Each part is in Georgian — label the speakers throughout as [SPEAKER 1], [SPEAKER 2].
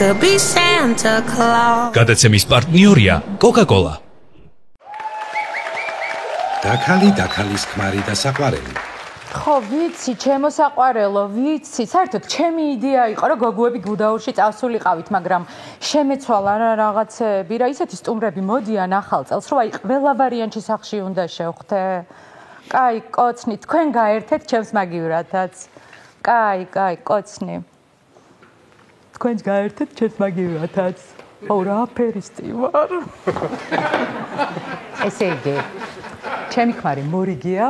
[SPEAKER 1] could be Santa Claus.
[SPEAKER 2] გადაცემის პარტნიორია Coca-Cola.
[SPEAKER 3] დაქალის ქმარი და საყვარელი.
[SPEAKER 4] ხო, ვიცი, ჩემო საყვარელო, ვიცი, საერთოდ ჩემი იდეა იყო, რომ გოგოები გუდაურში წავსულიყავით, მაგრამ შემეცვალა რა რაღაცები, რა ისეთი სტუმრები მოდიან ახალ წელს, რომ აი ყველა ვარიანტი სახში უნდა შევხვდე. კაი, კოცნი, თქვენ გაერთეთ ჩემს მაგივრათაც. კაი, კოცნი. თქვენ გაერთეთ ჩემს მაგივრათაც. ო, რა აფერისტი ვარ. ესე იგი, ჩემი ქმარი მორიგია.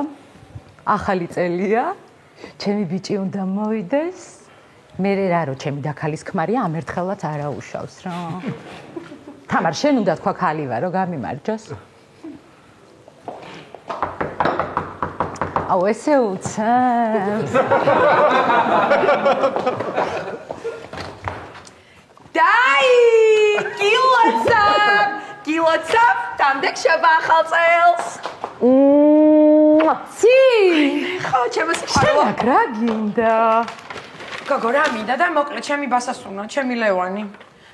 [SPEAKER 4] ახალი წელია, ჩემი ბიჭი უნდა მოვიდეს. მე რა რო ჩემი დაქალის ქმარია, ამ ერთხელაც არაუშავს რა. თამარ, შენ უნდა თქვა ქალი ვარ, რომ გამიმარჯოს. აუ, ესე უცემს.
[SPEAKER 5] დაი! გილოცავ, დამდეგ შევა ახალ წელს.
[SPEAKER 4] ცი!
[SPEAKER 5] ხო, ჩემო სიყვარულო.
[SPEAKER 4] შენ რა გინდა?
[SPEAKER 5] გოგო, რა მინდა და მოკლედ ჩემი ბასასუნა, ჩემი ლევანი.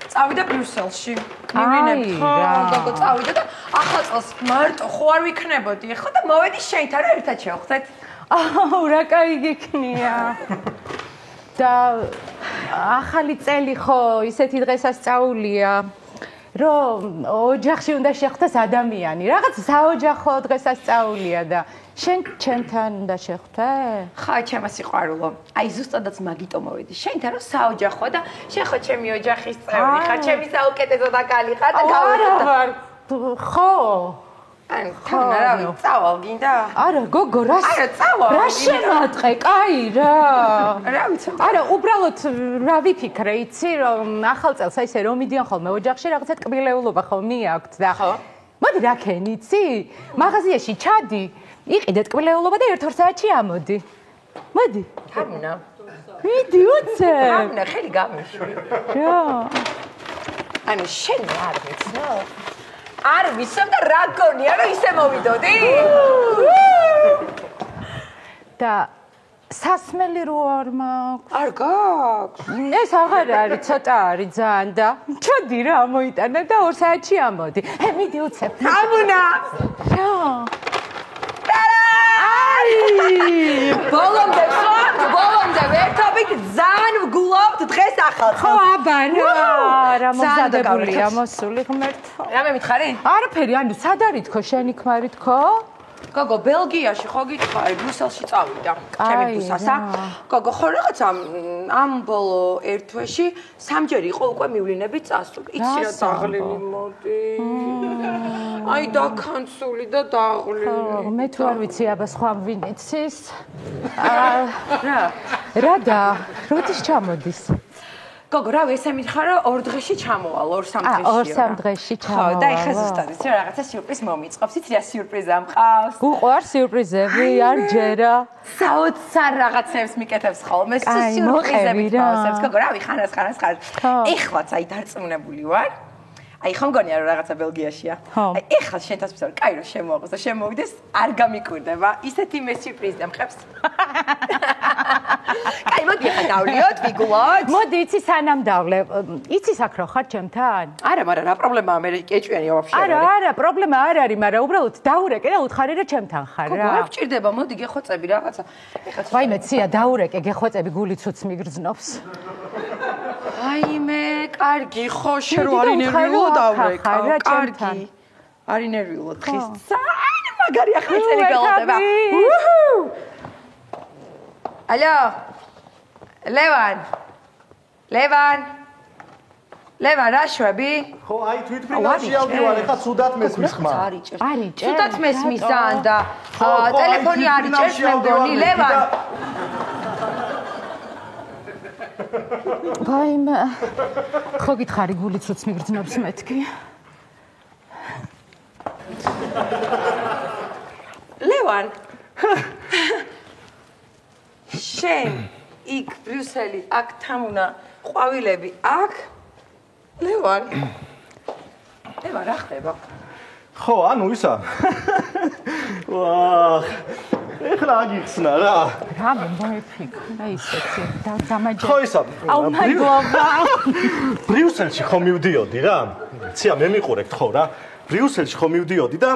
[SPEAKER 5] წავიდა ბრიუსელში. მივინებ ხო, გოგო, წავიდა და ახალ წელს მარტო ხო არ ვიქნებოდი. ხო და მოვედი შენთან რა ერთად შევხვდეთ.
[SPEAKER 4] აუ, რა კაი გიქნია. და ახალი წელი ხო, ისეთი დღესასწაულია. რომ ოჯახში უნდა შეხვდეს ადამიანი. რაღაც საოჯახო დღესასწაულია და შენ ჩემთან უნდა შეხვდე?
[SPEAKER 5] ხა, ჩემო სიყვარულო. აი ზუსტადაც მაგიტო მოვედი. შენთან რომ საოჯახო და შენ ხო ჩემი ოჯახის წევრი ხარ, ჩემი საუკეთესო დაკალი ხარ და გავეცადე.
[SPEAKER 4] ხო.
[SPEAKER 5] ან რავი, წავალ გინდა?
[SPEAKER 4] არა, გოგო, რა?
[SPEAKER 5] არა, წავალ.
[SPEAKER 4] რა შემატყე? კაი რა.
[SPEAKER 5] რა ვიცი.
[SPEAKER 4] არა, უბრალოდ რა ვიფიქრე, იცი, რომ ახალ წელს აი ესე რომ მიდიან ხოლმე ოჯახში რაღაცა ტკბილეულობა ხოლმე აქვს და ხო? მოდი რა ქენ, იცი? მაღაზიაში ჩადი, იყიდე ტკბილეულობა და 1-2 საათში ამოდი. მოდი.
[SPEAKER 5] თამუნა.
[SPEAKER 4] მიდი უცე.
[SPEAKER 5] თამუნა, ხელი გამიშვი.
[SPEAKER 4] რა.
[SPEAKER 5] ანუ შენ არ ვიცნო? არ ვიცნობ და რა გონია რომ ისე მოვიდოდი?
[SPEAKER 4] და სასმელი რო არ მაქვს.
[SPEAKER 5] არ გაქვს.
[SPEAKER 4] ეს აღარ არის, ცოტა არის ძალიან და ჩოდი რა მოიტანე და 2 საათში ამოდი. მიდი უცებ.
[SPEAKER 5] თამუნა.
[SPEAKER 4] რა.
[SPEAKER 5] ბოლომდე ვერთობით ძალიან ვგულობთ დღეს ახალ წელს.
[SPEAKER 4] ხო, აბა რა მომზადებულია მოსული ღმერთო.
[SPEAKER 5] რამე მითხარი?
[SPEAKER 4] არაფერი, ანუ სად არის თქო, შენი ქმარი თქო?
[SPEAKER 5] გოგო, ბელგიაში ხო გითხარი, ბრიუსელში წავიდა. ჩემი ბუსასა. გოგო, ხო რაღაცა ამ ბოლო ერთ თვეში სამჯერ იყო უკვე მივლინებით წასული. იცი რა დაღლილი მოდი. აი დაქანცული და დაღლილი.
[SPEAKER 4] მე თუ არ ვიცი, აბა სხვა ვინ იცის.
[SPEAKER 5] რა?
[SPEAKER 4] რა და როდის ჩამოდის?
[SPEAKER 5] გოგო, რავი, ესე მითხარ, რომ 2 დღეში ჩამოვალ, 2-3 დღეში.
[SPEAKER 4] 2-3 დღეში ჩამოვალ.
[SPEAKER 5] ხო, და ეხლა ზუსტად იცი, რაღაცა სიურპრიზ მომიწყობს. იცი რა სიურპრიზა მყავს?
[SPEAKER 4] უყვარ სიურპრიზები, არ ჯერა.
[SPEAKER 5] საოცარ რაღაცებს მიკეთებს ხოლმე, სიურპრიზები მყავს. გოგო, რავი, ხანას ხარ. ეხლაც აი დარწმუნებული ვარ. აი ხომ გონია რომ რაღაცა ბელგიაშია. აი ეხლა შენთან ვსწავლ, კაი რომ შემოაყოს და შემოვიდეს, არ გამიკვირდება. ისეთი მე სიურპრიზი ამხებს. კაი, მოდი ახლა დავლიოთ, ვიგულოთ.
[SPEAKER 4] მოდი, იცი სანამ დავლე. იცი აქ რო ხარ ჩემთან?
[SPEAKER 5] არა, მაგრამ რა პრობლემაა, მე ეჭვიანია ვაფშე.
[SPEAKER 4] არა, პრობლემა არ არის, მაგრამ უბრალოდ დაურეკე და უთხარი რომ ჩემთან ხარ რა.
[SPEAKER 5] გოგო, არ გჭირდება, მოდი გეხოცები რაღაცა.
[SPEAKER 4] ვაიმე, ცია, დაურეკე, გეხოცები, გული ცუც მიგრძნობს.
[SPEAKER 5] აიმე, კარგი, ხო, შენ რო არ ინერვიულო დავრეკავ. კარგი. არ ინერვიულო დღეს. ძალიან მაგარი ახალი წელი გველოდება. ალო. ლევან, რა შვები?
[SPEAKER 6] ხო, აი თვითფრინავში ავდივარ, ეხლა ცუდად მესმის ხმა.
[SPEAKER 4] არიჭერ.
[SPEAKER 5] ცუდად მესმის ძალიან და ტელეფონი არიჭერს მე მგონი, ლევან.
[SPEAKER 4] ვაიმე, ხო გითხარი, გული ცუც მიგრძნობს მეთქი.
[SPEAKER 5] ლევან. შენ იქ ბრიუსელი, აქ თამუნა, ყვავილები, აქ ლევან რა ხდება?
[SPEAKER 6] ხო, ანუ ისა. ვაჰ. ეხლა აგიხსნა რა.
[SPEAKER 4] რა მოიფიქრა ისეთი დამაჯერა.
[SPEAKER 6] ხო ისა.
[SPEAKER 4] აუ მაგობა.
[SPEAKER 6] ბრიუსელში ხომ მივდიოდი რა. ცია მე მიყურებთ ხო რა. ბრიუსელში ხომ მივდიოდი და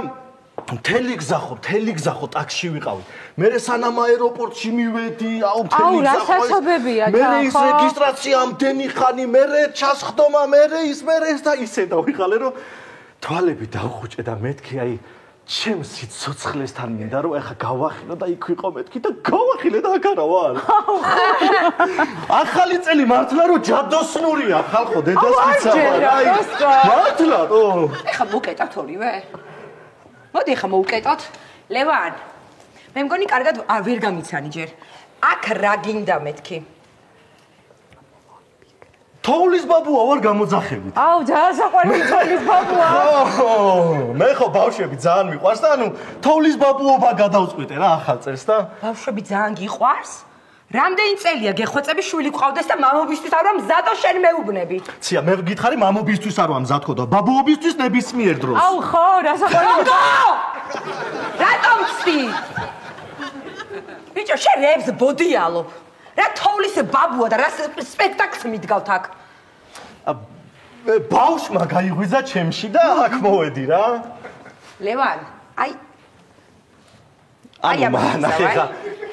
[SPEAKER 6] მთელი გზა ხო ტაქსში ვიყავი. მე სანამ აეროპორტში მივედი, აუ მთელი გზა.
[SPEAKER 4] აუ რა საცობებია
[SPEAKER 6] მე ის რეგისტრაცია ამდენი ხანი, მე ჩასხდომა, მე ეს და ისე დავიღალე რომ თვალები დავხუჭე და მეთქი აი ჩემს სიცოცხლესთან მინდა რომ ეხა გავახილო და იქ ვიყო მეთქი და გავახილე და აქ არა ვარ. ახალი წელი მართლა რომ ჯადოსნურია ხალხო დედას გიცავ აი მართლა
[SPEAKER 5] ეხა მოკეტათ ორივე მოდი ხა მოვუკეტოთ ლევან მე მგონი კარგად ვერ გამიცანი ჯერ აქ რა გინდა მეთქი
[SPEAKER 6] თოვლის ბაბუა ვარ გამოძახებით
[SPEAKER 4] აუ დაასაყვარელი თოვლის ბაბუა
[SPEAKER 6] მე ხო ბავშვები ძალიან მიყვარს და ანუ თოვლის ბაბუობა გადავწყვიტე რა ახალ წელს და
[SPEAKER 5] ბავშვები ძალიან გიყვარს რამდენი წელია გეხვეწები შვილი გყავდეს და მამობისთვის არ ვარ მზად და შენ მეუბნები
[SPEAKER 6] ცია მე გითხარი მამობისთვის არ ვარ მზად ხო და ბაბუობისთვის ნებისმიერ დროს
[SPEAKER 4] აუ ხო რასაყვარელი
[SPEAKER 5] რატომ ცი ბიჭო შენ რებს ბოდიალობ რა თოვლის ბაბუა და რა სპექტაკლს მიდგავთ აქ
[SPEAKER 6] ბავშვმა გაიღვიძა ჩემში და აქ მოვედი რა
[SPEAKER 5] ლევან აი
[SPEAKER 6] ახლა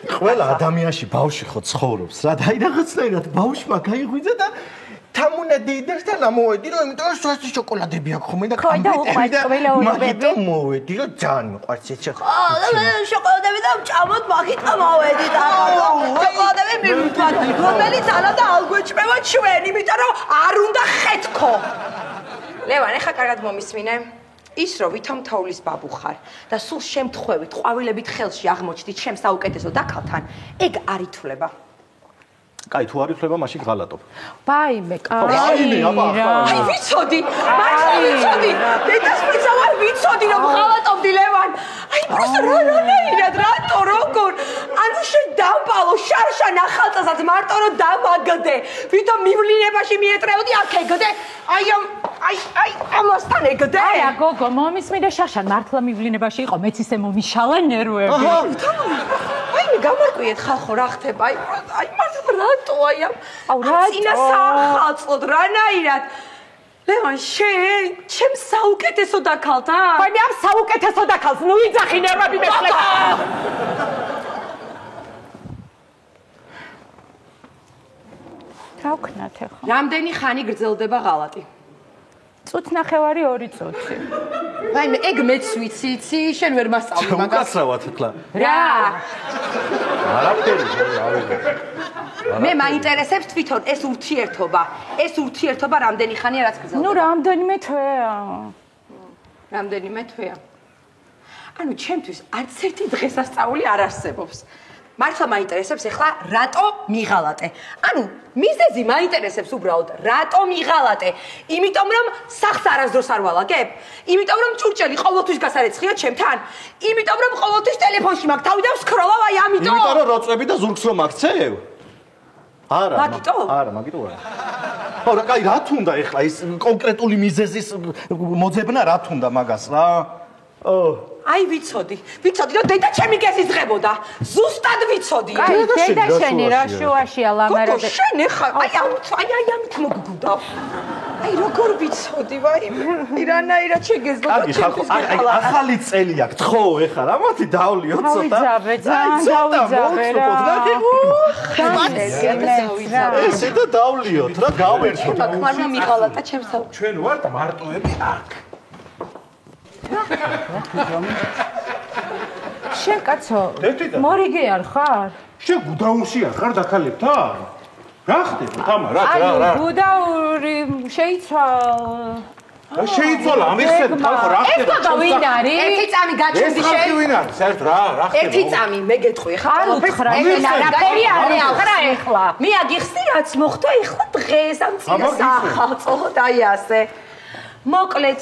[SPEAKER 6] ყველა ადამიანში ბავშვი ხო ცხოვრობს რა და აი რაღაცნაირად ბავშვმა გაიღვიძა და თამუნა დედას და მოვედი რომ იმიტომ რომ სვასი შოკოლადები აქვს ხომ და მაგიტომ მოვედი რომ ძალიან მიყვარს ეს
[SPEAKER 5] შოკოლადები და ჭამოთ მაგით მოვედი და შოკოლადები მივთვათ რომელიც ანა და ალგვეჭმევა ჩვენ იმიტომ რომ არ უნდა ხეთქო ლევან ეხა კარგად მომისმინე ის რომ ვითომ თოვლის ბაბუ ხარ და სულ შემთხვევით ყვავილებით ხელში აღმოჩნდი ჩემს საუკეთესო დაქალთან ეგ არ ითვლება
[SPEAKER 6] კაი თუ არ ითვლება მაშინ ღალატობ
[SPEAKER 4] ბაიმე
[SPEAKER 6] კაი
[SPEAKER 5] აი ვიცოდი მართლა ვიცოდი დედას პიცა ვარ ვიცოდი რომ ღალატობდი ლევან აი პროსტა რანაირად რატო როგორ ანუ შენ დამპალო შარშან ახალწელსაც მარტო რომ დამაგდე ვითომ მივლინებაში მიეტრეოდი აქ ეგდე აი ამასთან ეგდე
[SPEAKER 4] აი გოგო მომისმინე შარშან მართლა მივლინებაში იყო მეც ისე მომიშალა ნერვები
[SPEAKER 5] აი მე გამარკვიეთ ხალხო რა ხდება აი მართლა რატო აი
[SPEAKER 4] აუ რა
[SPEAKER 5] წინა სახალწოდ რანაირად ლევან შენ ჩემს საუკეთესო დაქალთან
[SPEAKER 4] აი მე ამ საუკეთესო დაქალს ნუ იძახი ნერვები მეშლე რა ვქნათ ახლა
[SPEAKER 5] რამდენი ხანი გრძელდება ღალატი
[SPEAKER 4] წუთნახევარი 2 წუთი
[SPEAKER 5] აი მე ეგ მეც ვიცი შენ ვერ მასწავლე მაგას
[SPEAKER 6] უკაცრავად ახლა
[SPEAKER 5] რა
[SPEAKER 6] არაფერი
[SPEAKER 5] მე მაინტერესებს თვითონ ეს ურთიერთობა რამდენი ხანია რაც გრძელდება
[SPEAKER 4] ნუ რამდენიმე თვეა
[SPEAKER 5] ანუ ჩემთვის არც ერთი დღესასწაული არ არსებობს მართლა მაინტერესებს ახლა რატო მიღალატე ანუ მიზეზი მაინტერესებს უბრალოდ რატო მიღალატე იმიტომ რომ სახს არასდროს არ ვალაგებ იმიტომ რომ ჭურჭელი ყოველთვის გასარეცხია ჩემთან იმიტომ რომ ყოველთვის ტელეფონში მაგ თავი და ვსკროლავ აი ამიტომ
[SPEAKER 6] იმიტომ რომ როწვები და ზურგს რომ აქცევ არა
[SPEAKER 5] მაგიტო
[SPEAKER 6] არა ხო რა კაი რა თუნდა ახლა ის კონკრეტული მიზეზის მოძებნა რა თუნდა მაგას რა
[SPEAKER 5] აი ვიცოდი რომ დედა ჩემი გესიზღებოდა ზუსტად ვიცოდი
[SPEAKER 4] აი დედა შენი რა შუაშია ლამარად
[SPEAKER 5] გოგო შენ ხარ აი ამით მოგგუდავ აი როგორ ვიცოდი ვაი რანაირად შეგეძლო
[SPEAKER 6] ახალი წელი აქვს ხო ეხლა რა მოდი დავლიო ცოტა ესე და დავლიოთ რა გავერთოთ
[SPEAKER 5] მაგრამ მიღალატა ჩემს
[SPEAKER 6] ჩვენ ვართ მარტოები აქ
[SPEAKER 4] შენ კაცო მორიგი არ ხარ?
[SPEAKER 6] შენ გუდაურში არ ხარ დაქალებთან? რა ხდება თამა რა
[SPEAKER 4] აი გუდაური
[SPEAKER 6] შეიცვალა ამიხსენ ხალხო რა ხდება
[SPEAKER 5] ეს ვინ არის? ერთი წამი გაჩვენდი შენ.
[SPEAKER 6] ეს ვინ არის? საერთოდ რა ხდება?
[SPEAKER 5] ერთი წამი მე გეტყვი ხა
[SPEAKER 4] არ უთხრა რაფერი არის ახლა ეხლა.
[SPEAKER 5] მე აგიხსნი რაც მოხდა ეხლა დღეს ამ წინა სახალწოდ აი ასე. მოკლედ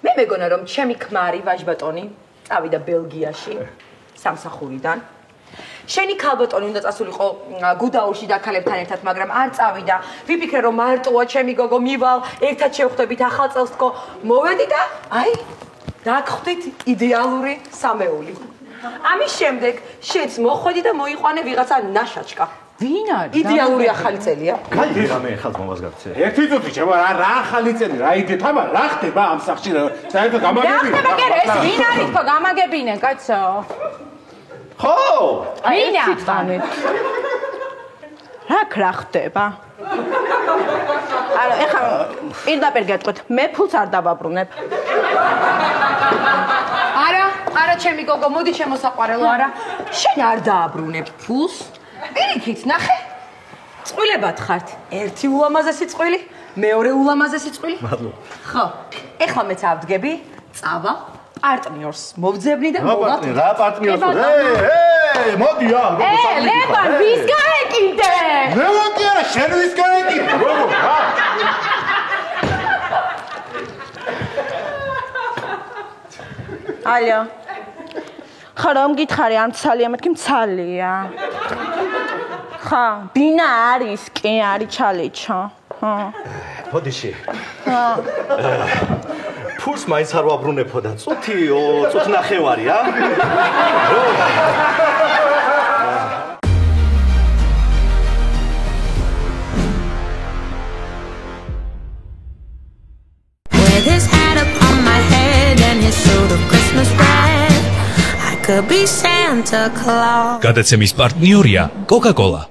[SPEAKER 5] მე მეგონა რომ ჩემი ქმარი ვაჟბატონი წავიდა ბელგიაში სამსახურიდან. შენი ქალბატონი უნდა წასულიყო გუდაურში დაქალებთან ერთად, მაგრამ არ წავიდა. ვიფიქრე რომ მარტოა ჩემი გოგო მივალ, ერთად შევხვდებით ახალ წელს თქო. მოვედი და აი დაგხვდით იდეალური სამეული. ამის შემდეგ შეც მოხვედი და მოიყვანე ვიღაცა ნაშაჭკა.
[SPEAKER 4] ვინ არის?
[SPEAKER 5] იდეალური ახალი წელია.
[SPEAKER 6] კაი, რამე ხალხ მომას გაქცე.
[SPEAKER 7] ერთი წუთი ჩემო რა ახალი წელი რა იდე თამა რა ხდება ამ სახში საერთოდ
[SPEAKER 4] რა
[SPEAKER 7] გამაგებინე.
[SPEAKER 4] ხდება კერე ეს ვინ არის თქო გამაგებინე კაცო?
[SPEAKER 6] ხო!
[SPEAKER 4] ვინ არის?
[SPEAKER 8] რა ხდება? არა, ეხლა პირდაპირ გეტყვით, მე ფულს არ დავაბრუნებ.
[SPEAKER 5] არა, ჩემი გოგო, მოდი შემოსაყვარელო, არა. შენ არ დააბრუნებ ფულს? პირიქით, ნახე. წყვილებად ხართ. ერთი ულამაზესი წყვილი, მეორე ულამაზესი წყვილი.
[SPEAKER 6] მადლობა.
[SPEAKER 5] ხო, ეხლა მეც ავდგები, წავა, პარტნიორს მოვძებნი და მოვა.
[SPEAKER 6] რა პარტნიორს? მოდი რა,
[SPEAKER 4] ლევან, ვის გაეკიდე?
[SPEAKER 7] მე ვაკი არა, შენ ვის გაეკიდე? როგორ?
[SPEAKER 8] ალო. ხა რომ გითხარი არ მცალია, მეთქი მცალია. ხა, ბინა არის, კი არის ჩალიჩო.
[SPEAKER 6] ფოდიში. ფულს მაინც არ ვაბრუნებო და წუთი ნახევარი რა.
[SPEAKER 1] With his hat up on my head and his suit of Christmas red, I could be Santa Claus.
[SPEAKER 2] გადაცემის პარტნიორია Coca-Cola.